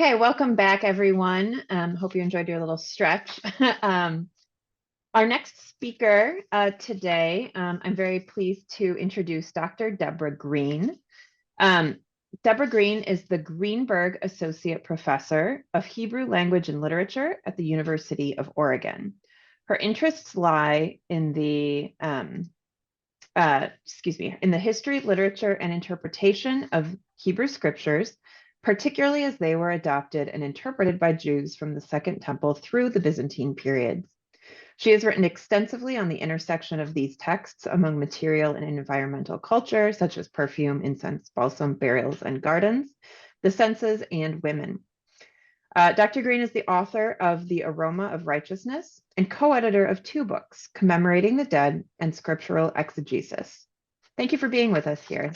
Okay, welcome back, everyone. Hope you enjoyed your little stretch. Our next speaker today, I'm very pleased to introduce Dr. Deborah Green. Deborah Green is the Greenberg Associate Professor of Hebrew Language and Literature at the University of Oregon. Her interests lie in the in the history, literature, and interpretation of Hebrew scriptures, particularly as they were adopted and interpreted by Jews from the Second Temple through the Byzantine periods. She has written extensively on the intersection of these texts among material and environmental culture, such as perfume, incense, balsam, burials, and gardens, the senses, and women. Dr. Green is the author of The Aroma of Righteousness and co-editor of 2 books, Commemorating the Dead and Scriptural Exegesis. Thank you for being with us here.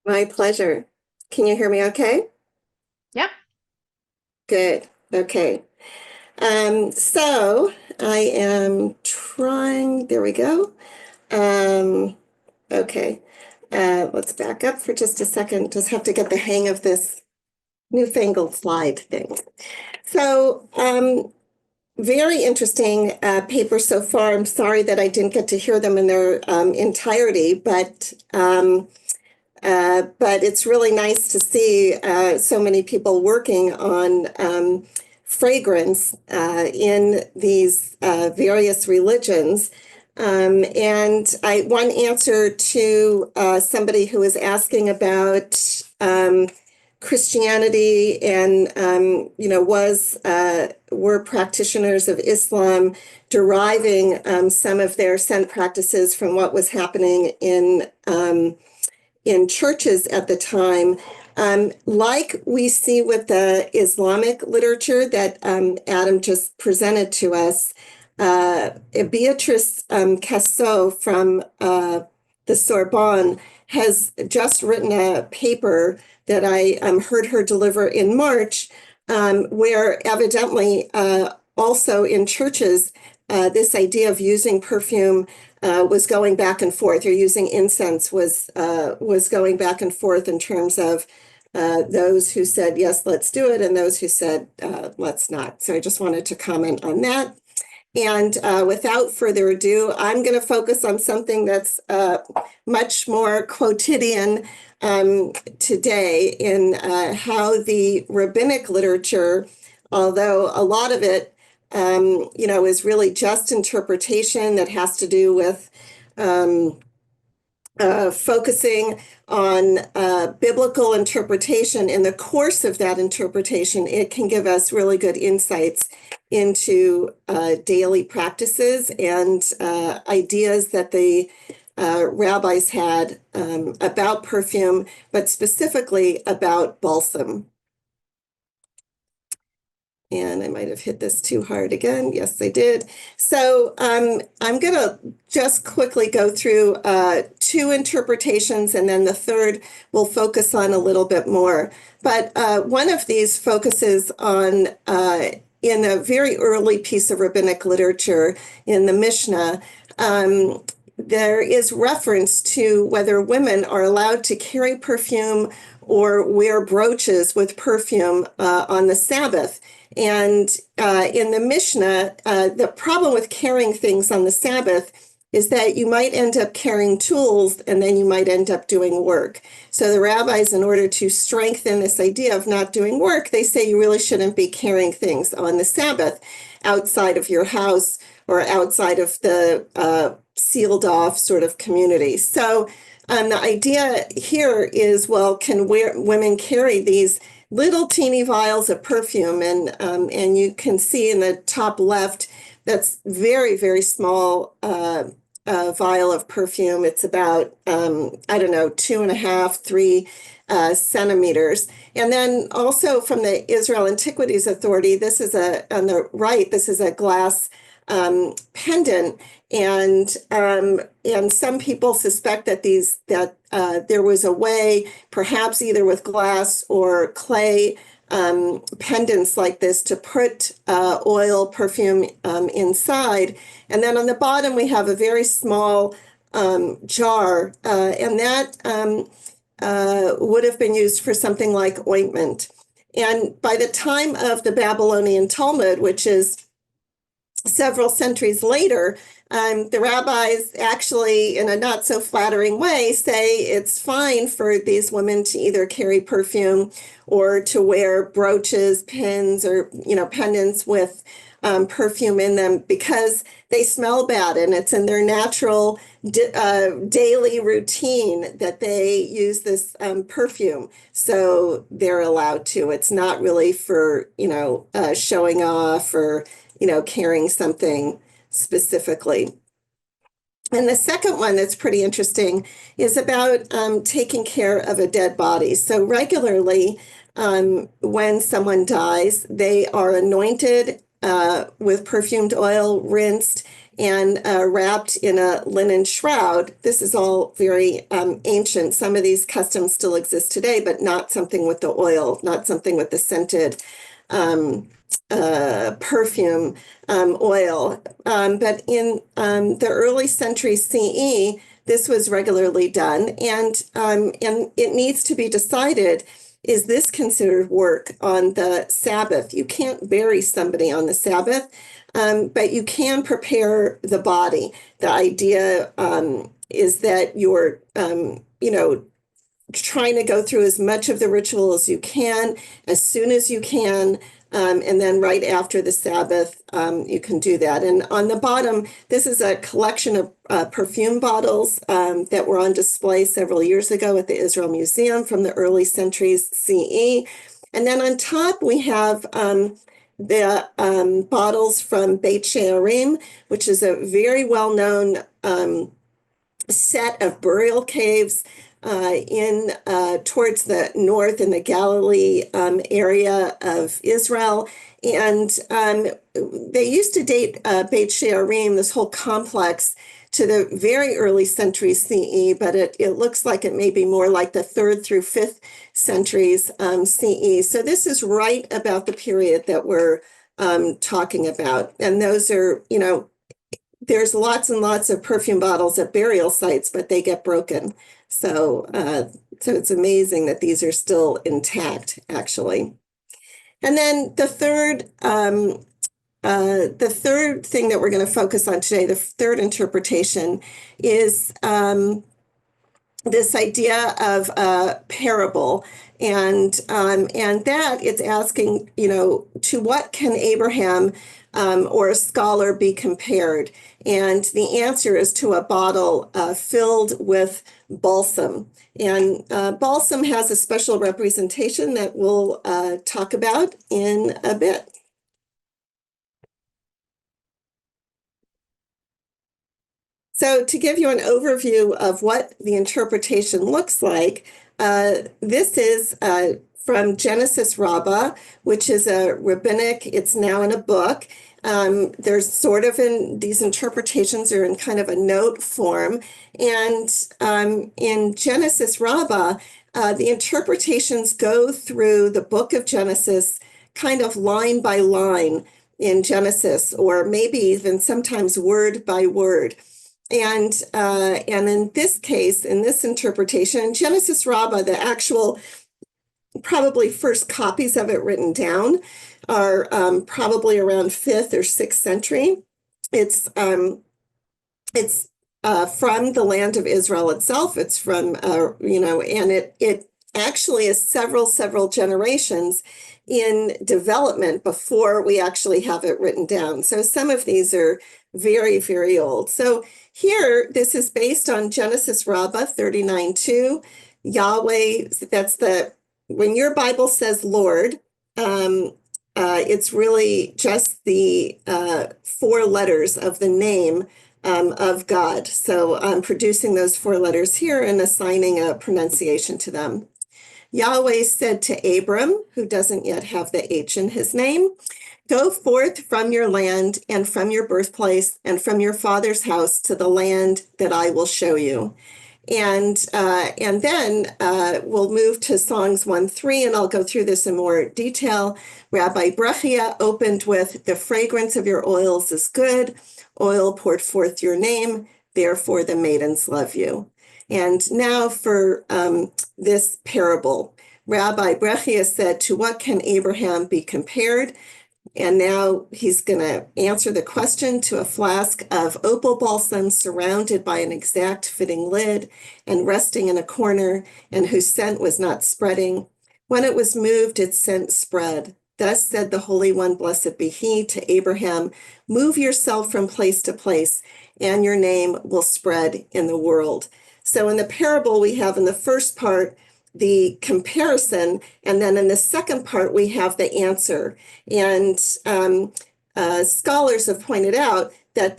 My pleasure. Can you hear me okay? Yep. Good. Okay. So I am trying, there we go. Okay. Let's back up for just a second. Just have to get the hang of this newfangled slide thing. So, very interesting paper so far. I'm sorry that I didn't get to hear them in their entirety, but it's really nice to see so many people working on fragrance in these various religions. And one answer to somebody who was asking about Christianity and were practitioners of Islam deriving some of their scent practices from what was happening in churches at the time. Like we see with the Islamic literature that Adam just presented to us, Beatrice Cassot from the Sorbonne has just written a paper that I heard her deliver in March, where evidently also in churches, this idea of using perfume was going back and forth, or using incense was going back and forth in terms of those who said, yes, let's do it, and those who said, let's not. So I just wanted to comment on that. And without further ado, I'm going to focus on something that's much more quotidian today in how the rabbinic literature, although a lot of it is really just interpretation that has to do with focusing on biblical interpretation. In the course of that interpretation, it can give us really good insights into daily practices and ideas that the rabbis had about perfume, but specifically about balsam. And I might have hit this too hard again. Yes, I did. So I'm going to just quickly go through 2 interpretations, and then the third we'll focus on a little bit more. But one of these focuses on, in a very early piece of rabbinic literature in the Mishnah, there is reference to whether women are allowed to carry perfume or wear brooches with perfume on the Sabbath. And in the Mishnah, the problem with carrying things on the Sabbath is that you might end up carrying tools, and then you might end up doing work. So the rabbis, in order to strengthen this idea of not doing work, they say you really shouldn't be carrying things on the Sabbath outside of your house or outside of the sealed off sort of community. So the idea here is, well, can women carry these little teeny vials of perfume? And you can see in the top left, that's very, very small vial of perfume. It's about, 2.5, 3 centimeters. And then also from the Israel Antiquities Authority, this is on the right, this is a glass pendant, and some people suspect that there was a way, perhaps either with glass or clay pendants like this, to put oil, perfume inside. And then on the bottom we have a very small jar, and that would have been used for something like ointment. And by the time of the Babylonian Talmud, which is several centuries later, the rabbis actually, in a not so flattering way, say it's fine for these women to either carry perfume or to wear brooches, pins, or pendants with perfume in them because they smell bad, and it's in their natural daily routine that they use this perfume. So they're allowed to. It's not really for showing off or carrying something specifically. And the second one that's pretty interesting is about taking care of a dead body. So regularly, when someone dies, they are anointed with perfumed oil, rinsed, and wrapped in a linen shroud. This is all very ancient. Some of these customs still exist today, but not something with the oil, not something with the scented perfume oil. But in the early century CE, this was regularly done, and it needs to be decided, is this considered work on the Sabbath? You can't bury somebody on the Sabbath, but you can prepare the body. The idea is that you're, trying to go through as much of the ritual as you can, as soon as you can, and then right after the Sabbath, you can do that. And on the bottom, this is a collection of perfume bottles that were on display several years ago at the Israel Museum from the early centuries CE. And then on top, we have the bottles from Beit She'arim, which is a very well-known set of burial caves in towards the north in the Galilee area of Israel. And they used to date Beit She'arim, this whole complex, to the very early centuries CE, but it looks like it may be more like the 3rd through 5th centuries CE. So this is right about the period that we're talking about. And those are, there's lots and lots of perfume bottles at burial sites, but they get broken. So it's amazing that these are still intact, actually. And then the third thing that we're going to focus on today, the third interpretation, is this idea of a parable, and that it's asking, to what can Abraham or a scholar be compared? And the answer is to a bottle filled with balsam. And balsam has a special representation that we'll talk about in a bit. So to give you an overview of what the interpretation looks like, this is from Genesis Rabbah, which is a rabbinic, it's now in a book. There's sort of these interpretations are in kind of a note form. And in Genesis Rabbah, the interpretations go through the book of Genesis kind of line by line in Genesis, or maybe even sometimes word by word. And in this case, in this interpretation, Genesis Rabbah, the actual probably first copies of it written down are probably around 5th or 6th century. It's from the land of Israel itself. It's from and it actually is several generations in development before we actually have it written down. So some of these are very, very old. So here, this is based on Genesis Rabbah 39:2. Yahweh, when your Bible says Lord, it's really just the 4 letters of the name of God. So I'm producing those 4 letters here and assigning a pronunciation to them. Yahweh said to Abram, who doesn't yet have the H in his name, "Go forth from your land and from your birthplace and from your father's house to the land that I will show you." And then we'll move to Songs 1:3, and I'll go through this in more detail. Rabbi Brechia opened with, "The fragrance of your oils is good. Oil poured forth your name. Therefore the maidens love you." And now for this parable, Rabbi Brechia said, "To what can Abraham be compared?" And now he's going to answer the question: to a flask of opal balsam surrounded by an exact fitting lid and resting in a corner, and whose scent was not spreading. When it was moved, its scent spread. Thus said the Holy One, blessed be he, to Abraham, "Move yourself from place to place, and your name will spread in the world." So in the parable, we have in the first part the comparison, and then in the second part, we have the answer. And scholars have pointed out that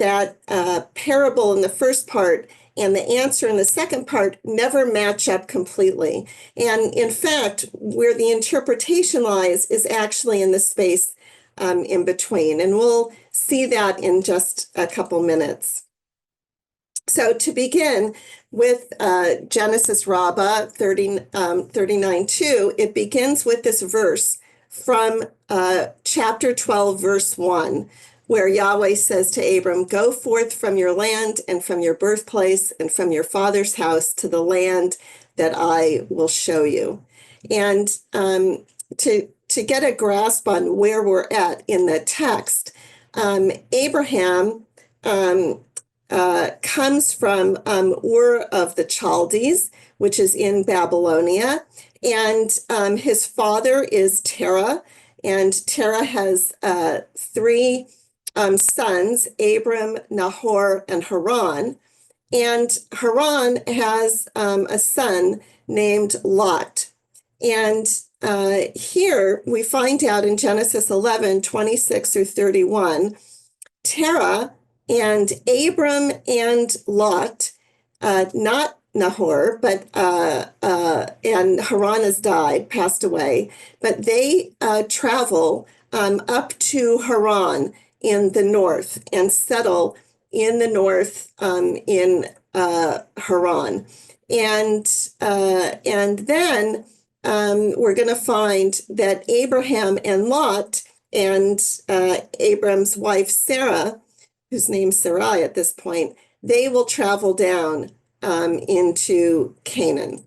parable in the first part and the answer in the second part never match up completely. And in fact, where the interpretation lies is actually in the space in between. And we'll see that in just a couple minutes. So to begin with Genesis Rabbah 39:2, it begins with this verse from chapter 12, verse 1, where Yahweh says to Abram, "Go forth from your land and from your birthplace and from your father's house to the land that I will show you." And to get a grasp on where we're at in the text, Abraham comes from Ur of the Chaldees, which is in Babylonia. And his father is Terah. And Terah has three sons, Abram, Nahor, and Haran. And Haran has a son named Lot. And here we find out in Genesis 11:26-31, Terah and Abram and Lot, not Nahor, but and Haran has died, passed away, but they travel up to Haran in the north and settle in the north in Haran. And then we're going to find that Abraham and Lot and Abram's wife Sarah, whose name's Sarai at this point, they will travel down into Canaan.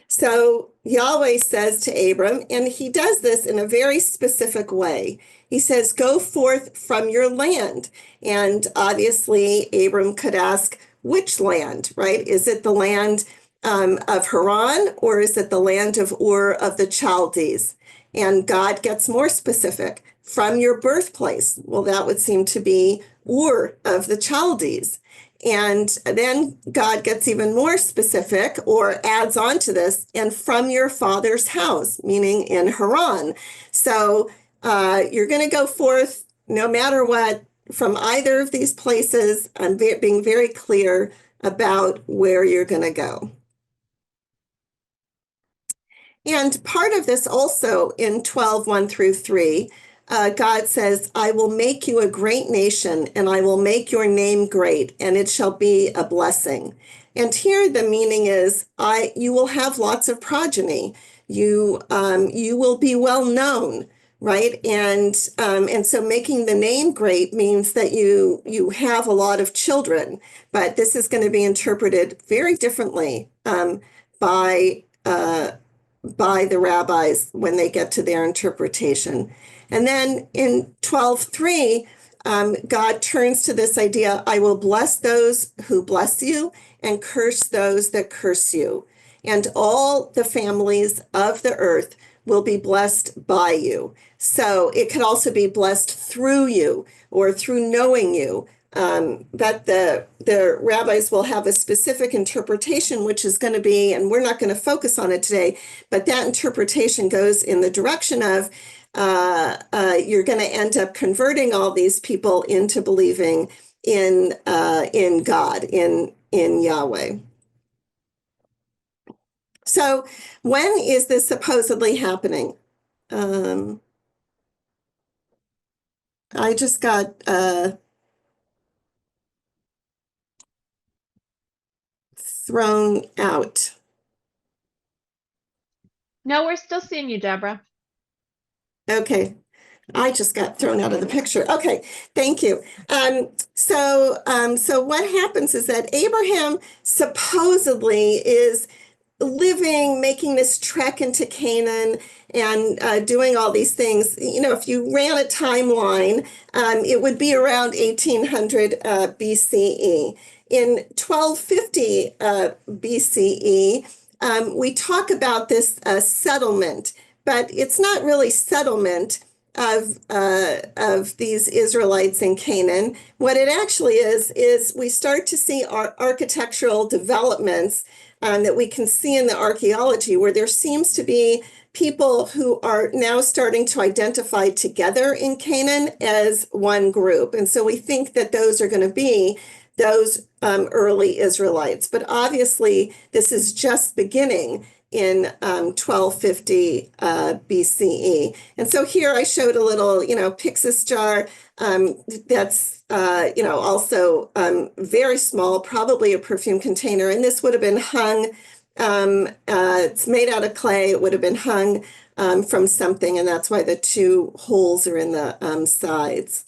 So Yahweh says to Abram, and he does this in a very specific way. He says, "Go forth from your land." And obviously, Abram could ask, which land, right? Is it the land of Haran, or is it the land of Ur of the Chaldees? And God gets more specific. From your birthplace. Well, that would seem to be Ur of the Chaldees. And then God gets even more specific, or adds on to this, and from your father's house, meaning in Haran. So you're going to go forth no matter what from either of these places. I'm being very clear about where you're going to go. And part of this also in 12:1-3, God says, "I will make you a great nation, and I will make your name great, and it shall be a blessing." And here the meaning is, you will have lots of progeny. You will be well known, right? And so making the name great means that you have a lot of children. But this is going to be interpreted very differently by the rabbis when they get to their interpretation. And then in 12:3, God turns to this idea: "I will bless those who bless you and curse those that curse you. And all the families of the earth will be blessed by you." So it could also be blessed through you or through knowing you. But the rabbis will have a specific interpretation, which is going to be, and we're not going to focus on it today, but that interpretation goes in the direction of you're going to end up converting all these people into believing in God, in Yahweh. So when is this supposedly happening? I just got thrown out. No, we're still seeing you, Deborah. Okay. I just got thrown out of the picture. Okay, thank you. So what happens is that Abraham supposedly is living, making this trek into Canaan and doing all these things. If you ran a timeline, it would be around 1800 BCE. In 1250 BCE, we talk about this settlement, but it's not really settlement of these Israelites in Canaan. What it actually is we start to see architectural developments that we can see in the archaeology, where there seems to be people who are now starting to identify together in Canaan as one group. And so we think that those are going to be those early Israelites. But obviously, this is just beginning in 1250 BCE. And so here I showed a little, Pyxis jar that's, also very small, probably a perfume container. And this would have been hung, it's made out of clay. It would have been hung from something, and that's why the two holes are in the sides.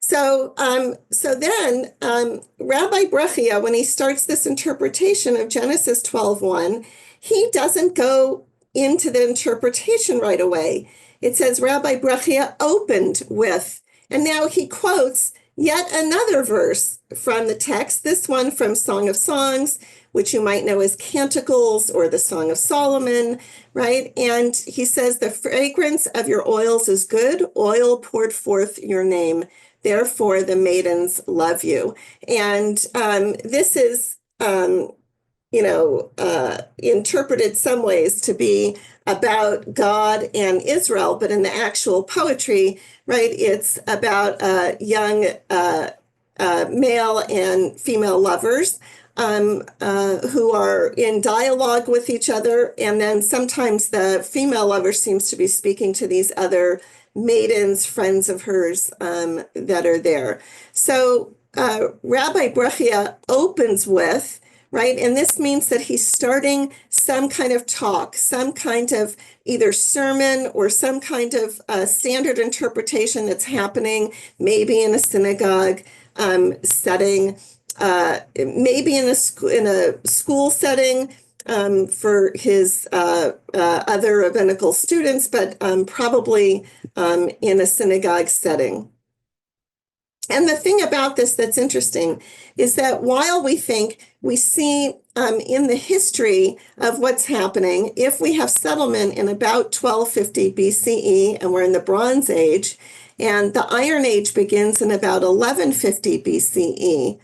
So then Rabbi Brechia, when he starts this interpretation of Genesis 12:1, he doesn't go into the interpretation right away. It says Rabbi Brechia opened with, and now he quotes yet another verse from the text, this one from Song of Songs, which you might know as Canticles or the Song of Solomon, right? And he says, the fragrance of your oils is good, oil poured forth your name. Therefore, the maidens love you. And this is, interpreted some ways to be about God and Israel, but in the actual poetry, right, it's about young male and female lovers who are in dialogue with each other. And then sometimes the female lover seems to be speaking to these other maidens, friends of hers that are there. So Rabbi Brechia opens with, right, and this means that he's starting some kind of talk, some kind of either sermon or some kind of standard interpretation that's happening, maybe in a synagogue setting, maybe in a school setting, for his other rabbinical students, but probably in a synagogue setting. And the thing about this that's interesting is that while we see in the history of what's happening, if we have settlement in about 1250 BCE, and we're in the Bronze Age, and the Iron Age begins in about 1150 BCE,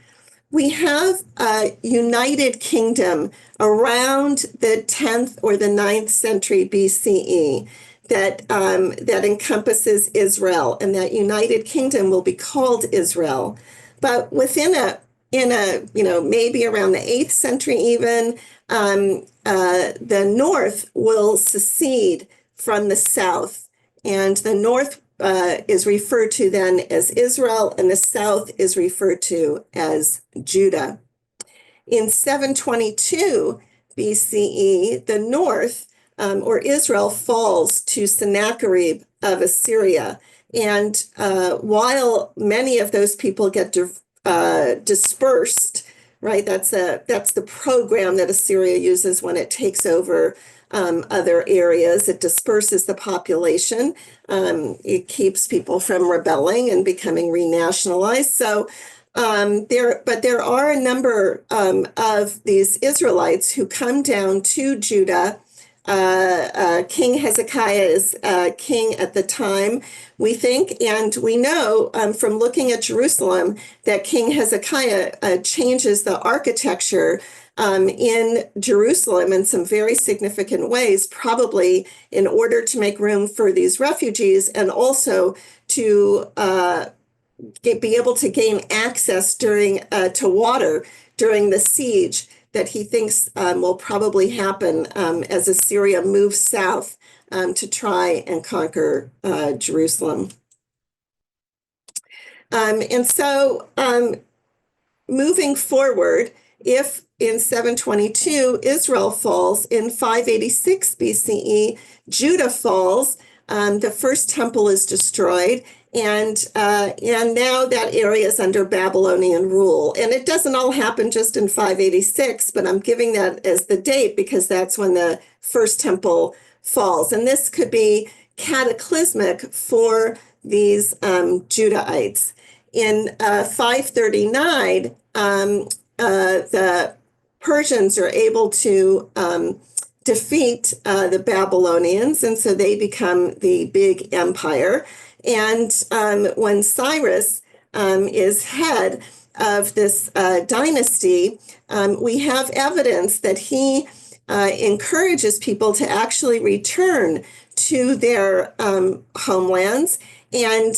we have a united kingdom around the 10th or the 9th century BCE that encompasses Israel, and that united kingdom will be called Israel. But within maybe around the 8th century even, the north will secede from the south, and the north is referred to then as Israel, and the south is referred to as Judah. In 722 BCE, the north, or Israel, falls to Sennacherib of Assyria. And while many of those people get dispersed, right, that's the program that Assyria uses when it takes over other areas. It disperses the population. It keeps people from rebelling and becoming renationalized. So there are a number of these Israelites who come down to Judah. King Hezekiah is king at the time, we think, and we know from looking at Jerusalem that King Hezekiah changes the architecture in Jerusalem in some very significant ways, probably in order to make room for these refugees, and also to be able to gain access to water during the siege that he thinks will probably happen as Assyria moves south to try and conquer Jerusalem. And so moving forward, if in 722 Israel falls, in 586 BCE, Judah falls, the first temple is destroyed, And now that area is under Babylonian rule. And it doesn't all happen just in 586, but I'm giving that as the date because that's when the first temple falls. And this could be cataclysmic for these Judahites. In 539, the Persians are able to defeat the Babylonians, and so they become the big empire. And when Cyrus is head of this dynasty, we have evidence that he encourages people to actually return to their homelands. And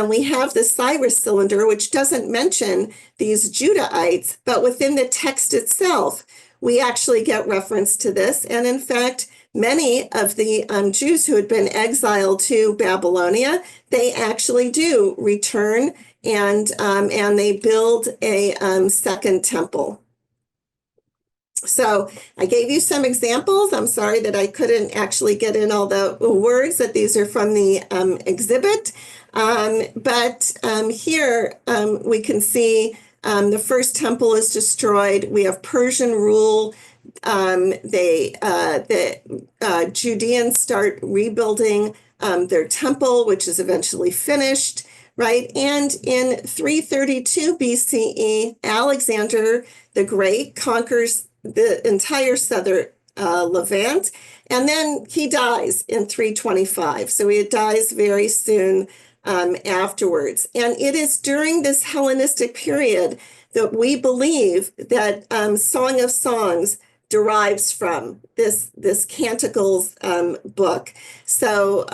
we have the Cyrus cylinder, which doesn't mention these Judahites, but within the text itself, we actually get reference to this. And in fact, many of the Jews who had been exiled to Babylonia, they actually do return and they build a second temple. So I gave you some examples. I'm sorry that I couldn't actually get in all the words, that these are from the exhibit. But here we can see the first temple is destroyed. We have Persian rule. The Judeans start rebuilding their temple, which is eventually finished, right? And in 332 BCE, Alexander the Great conquers the entire southern Levant, and then he dies in 325. So he dies very soon afterwards. And it is during this Hellenistic period that we believe that Song of Songs derives from this Canticles book. So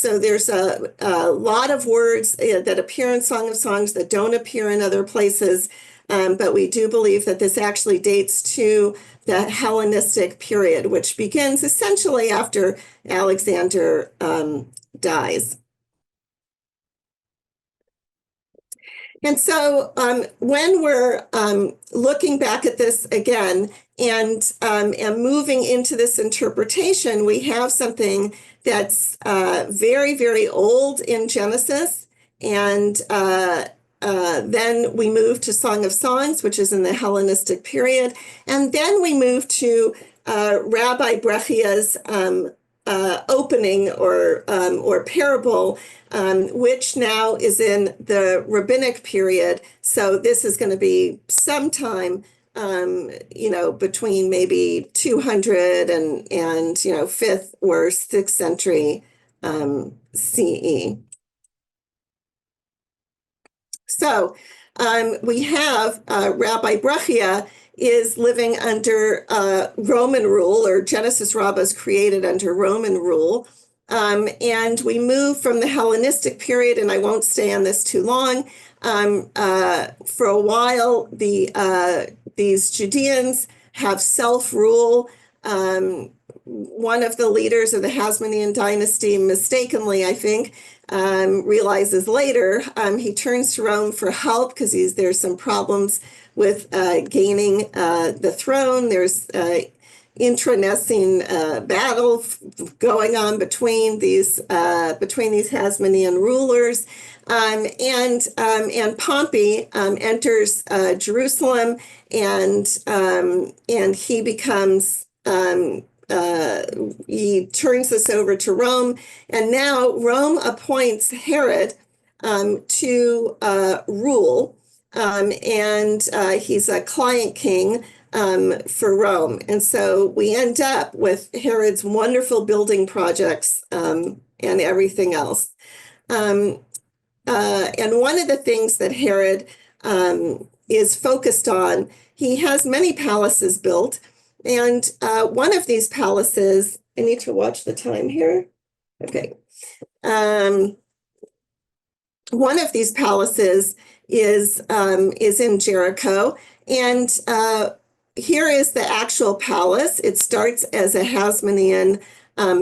there's a lot of words that appear in Song of Songs that don't appear in other places. But we do believe that this actually dates to the Hellenistic period, which begins essentially after Alexander dies. And so when we're looking back at this again and moving into this interpretation, we have something that's very, very old in Genesis. And then we move to Song of Songs, which is in the Hellenistic period. And then we move to Rabbi Brechia's opening or parable, which now is in the Rabbinic period. So this is going to be sometime, between maybe 200 and 5th or 6th century CE. So we have Rabbi Brechia is living under Roman rule, or Genesis Rabbis created under Roman rule. And we move from the Hellenistic period, and I won't stay on this too long. For a while, these Judeans have self-rule. One of the leaders of the Hasmonean dynasty, mistakenly, I think, realizes later, he turns to Rome for help because there's some problems with gaining the throne. There's internecine battle going on between these Hasmonean rulers, and Pompey enters Jerusalem, and he becomes he turns this over to Rome, and now Rome appoints Herod to rule, and he's a client king for Rome. And so we end up with Herod's wonderful building projects and everything else. And one of the things that Herod is focused on, he has many palaces built. And one of these palaces, I need to watch the time here. Okay. One of these palaces is in Jericho. And here is the actual palace. It starts as a Hasmonean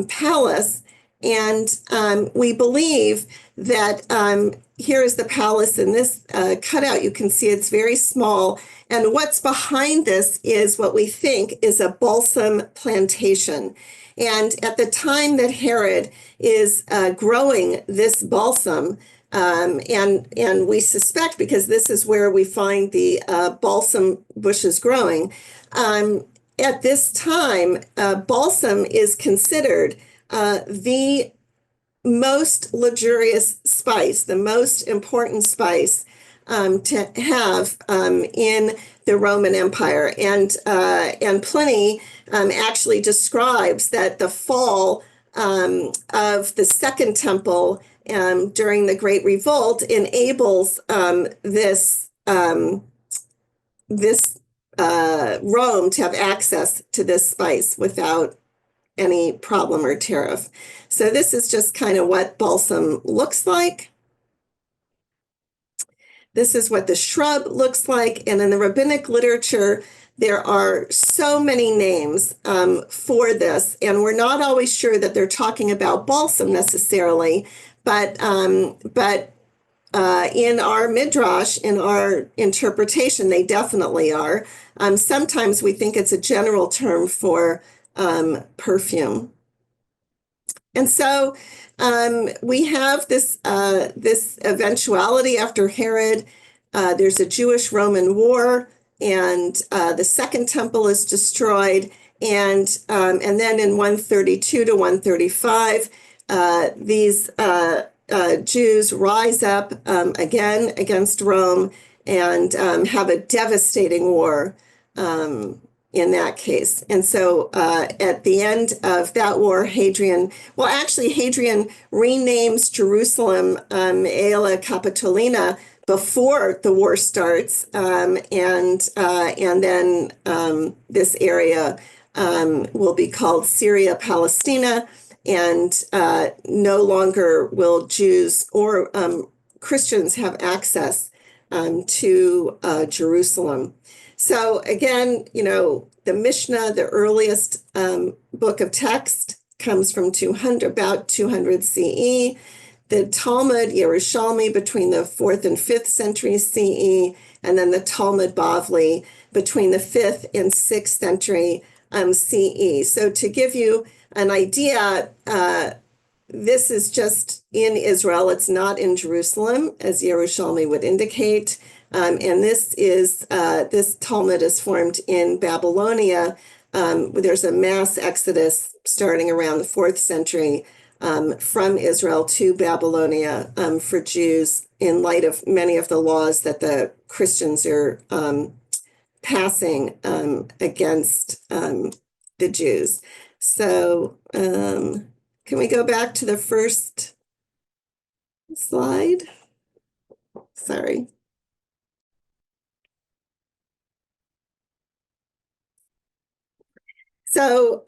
palace. And we believe that here is the palace. In this cutout, you can see it's very small. And what's behind this is what we think is a balsam plantation. And at the time that Herod is growing this balsam, and we suspect, because this is where we find the balsam bushes growing, at this time, balsam is considered the most luxurious spice, the most important spice to have in the Roman Empire. And Pliny actually describes that the fall of the Second Temple during the Great Revolt enables this Rome to have access to this spice without any problem or tariff. So this is just kind of what balsam looks like. This is what the shrub looks like. And in the rabbinic literature, there are so many names for this, and we're not always sure that they're talking about balsam necessarily, but in our midrash, in our interpretation, they definitely are. Sometimes we think it's a general term for perfume. And so we have this eventuality after Herod. There's a Jewish-Roman war, and the Second Temple is destroyed. And then in 132 to 135, these Jews rise up again against Rome and have a devastating war in that case. And so at the end of that war, Hadrian renames Jerusalem Aelia Capitolina before the war starts, and then this area will be called Syria Palestina, and no longer will Jews or Christians have access to Jerusalem. So again, the Mishnah, the earliest book of text, comes from about 200 CE. The Talmud, Yerushalmi, between the 4th and 5th century CE, and then the Talmud Bavli between the 5th and 6th century CE. So to give you an idea, this is just in Israel. It's not in Jerusalem, as Yerushalmi would indicate. And this Talmud is formed in Babylonia. There's a mass exodus starting around the 4th century from Israel to Babylonia for Jews, in light of many of the laws that the Christians are passing against the Jews. So can we go back to the first slide? Sorry. So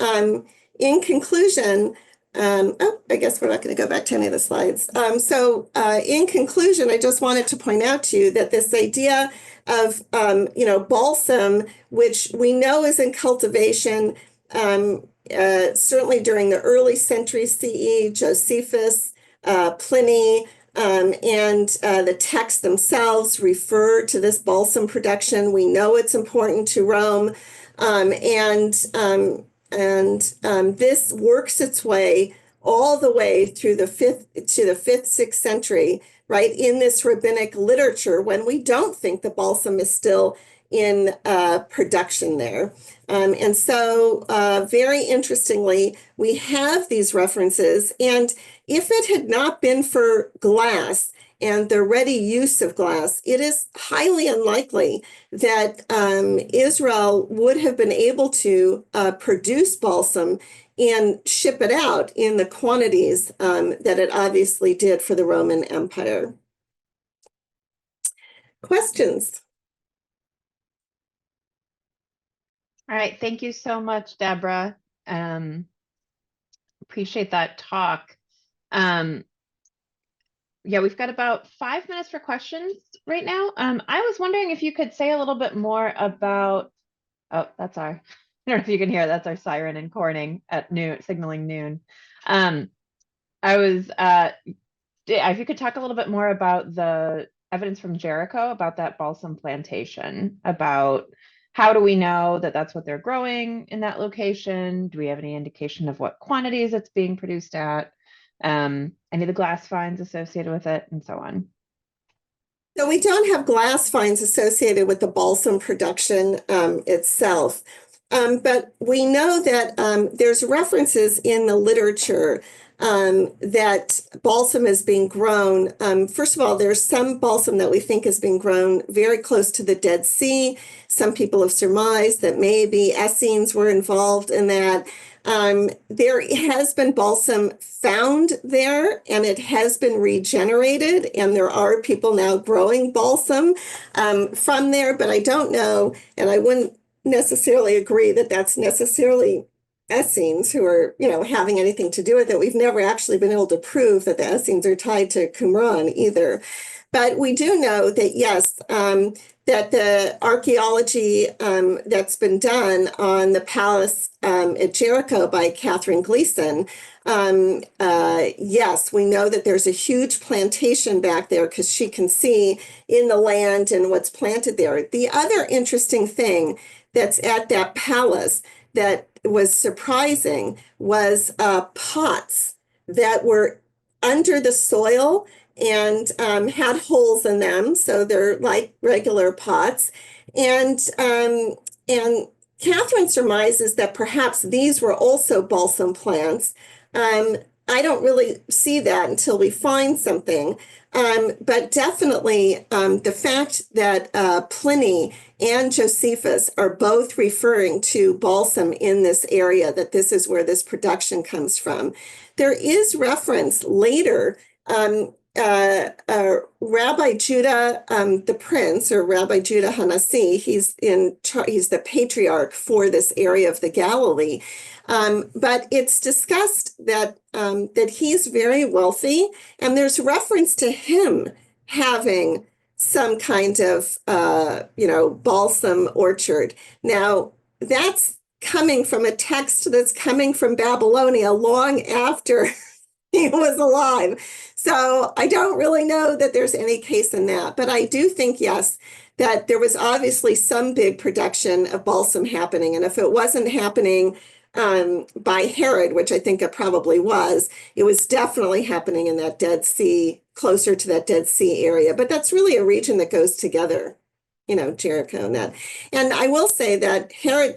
in conclusion, I guess we're not going to go back to any of the slides. In conclusion, I just wanted to point out to you that this idea of, balsam, which we know is in cultivation, certainly during the early century CE, Josephus, Pliny, and the texts themselves refer to this balsam production. We know it's important to Rome. This works its way all the way through the 5th, 6th century, right, in this rabbinic literature, when we don't think the balsam is still in production there. And so very interestingly, we have these references. And if it had not been for glass and the ready use of glass, it is highly unlikely that Israel would have been able to produce balsam and ship it out in the quantities that it obviously did for the Roman Empire. Questions? All right, thank you so much, Deborah. Appreciate that talk. Yeah, we've got about 5 minutes for questions right now. I was wondering if you could say a little bit more about, I don't know if you can hear, that's our siren in Corning at noon, signaling noon. if you could talk a little bit more about the evidence from Jericho about that balsam plantation, about how do we know that that's what they're growing in that location? Do we have any indication of what quantities it's being produced at? Any of the glass finds associated with it, and so on. So we don't have glass finds associated with the balsam production itself. But we know that there's references in the literature that balsam is being grown. First of all, there's some balsam that we think is being grown very close to the Dead Sea. Some people have surmised that maybe Essenes were involved in that. There has been balsam found there, and it has been regenerated, and there are people now growing balsam from there, but I don't know, and I wouldn't necessarily agree that that's necessarily Essenes who are, having anything to do with it. We've never actually been able to prove that the Essenes are tied to Qumran either. But we do know that, yes, that the archaeology that's been done on the palace at Jericho by Catherine Gleason, yes, we know that there's a huge plantation back there because she can see in the land and what's planted there. The other interesting thing that's at that palace that was surprising was pots that were under the soil and had holes in them, so they're like regular pots. And Catherine surmises that perhaps these were also balsam plants. I don't really see that until we find something. But definitely the fact that Pliny and Josephus are both referring to balsam in this area, that this is where this production comes from. There is reference later, Rabbi Judah, the prince, or Rabbi Judah Hanasi, he's the patriarch for this area of the Galilee. But it's discussed that he's very wealthy, and there's reference to him having some kind of balsam orchard. Now, that's coming from a text that's coming from Babylonia long after he was alive. So I don't really know that there's any case in that, but I do think, yes, that there was obviously some big production of balsam happening. And if it wasn't happening by Herod, which I think it probably was, it was definitely happening in that Dead Sea, closer to that Dead Sea area. But that's really a region that goes together, Jericho and that. And I will say that Herod,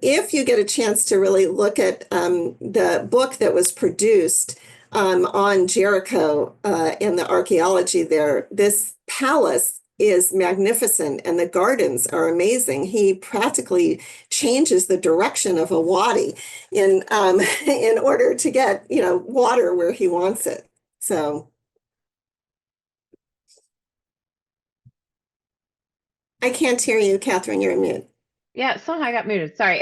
if you get a chance to really look at the book that was produced on Jericho and the archaeology there, this palace is magnificent and the gardens are amazing. He practically changes the direction of a wadi in order to get water where he wants it. So I can't hear you, Catherine. You're on mute. Yeah, somehow I got muted. Sorry.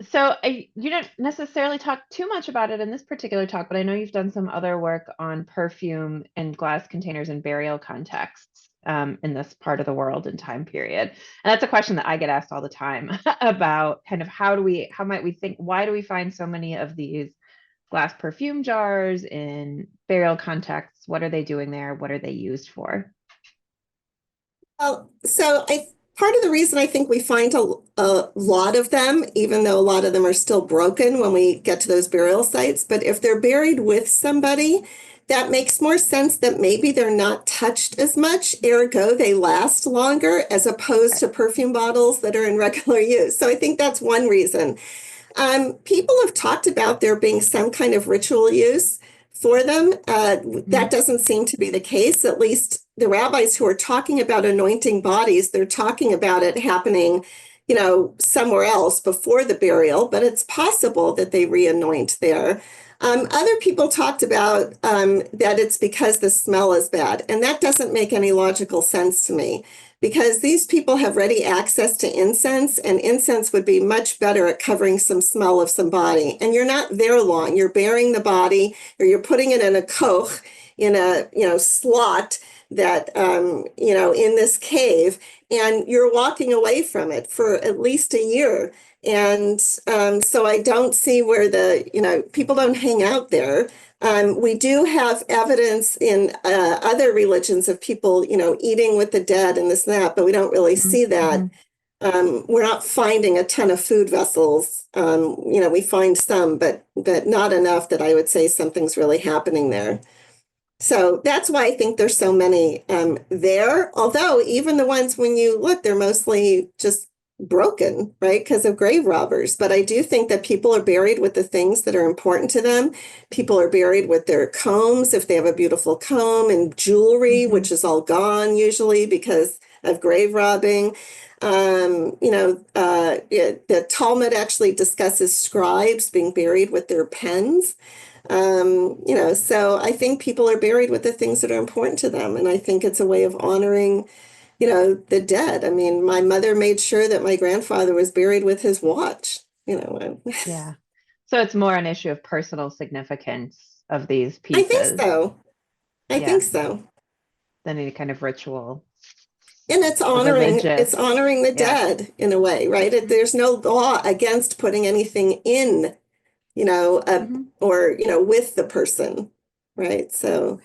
So you don't necessarily talk too much about it in this particular talk, but I know you've done some other work on perfume and glass containers in burial contexts in this part of the world and time period. And that's a question that I get asked all the time about kind of how might we think, why do we find so many of these glass perfume jars in burial contexts? What are they doing there? What are they used for? Well, part of the reason I think we find a lot of them, even though a lot of them are still broken when we get to those burial sites, but if they're buried with somebody, that makes more sense that maybe they're not touched as much, ergo they last longer, as opposed to perfume bottles that are in regular use. So I think that's one reason. People have talked about there being some kind of ritual use for them. That doesn't seem to be the case. At least the rabbis who are talking about anointing bodies, they're talking about it happening, somewhere else before the burial, but it's possible that they re-anoint there. Other people talked about that it's because the smell is bad, and that doesn't make any logical sense to me, because these people have ready access to incense, and incense would be much better at covering some smell of somebody. And you're not there long. You're burying the body, or you're putting it in a koch, in a slot that, in this cave, and you're walking away from it for at least a year. And so I don't see where people don't hang out there. We do have evidence in other religions of people, eating with the dead and this and that, but we don't really see that. We're not finding a ton of food vessels. We find some, but not enough that I would say something's really happening there. So that's why I think there's so many there. Although even the ones when you look, they're mostly just broken, right? Because of grave robbers. But I do think that people are buried with the things that are important to them. People are buried with their combs, if they have a beautiful comb, and jewelry, which is all gone usually because of grave robbing. The Talmud actually discusses scribes being buried with their pens. So I think people are buried with the things that are important to them. And I think it's a way of honoring, the dead. I mean, my mother made sure that my grandfather was buried with his watch, Yeah. So it's more an issue of personal significance of these I think pieces. so. I think Yeah. so. Than any kind of ritual And it's or religious. honoring the Yeah. dead in a way, right? There's no law against putting anything in, or, with the person, right? So.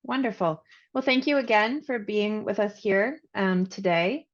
Wonderful. Well, thank you again for being with us here today.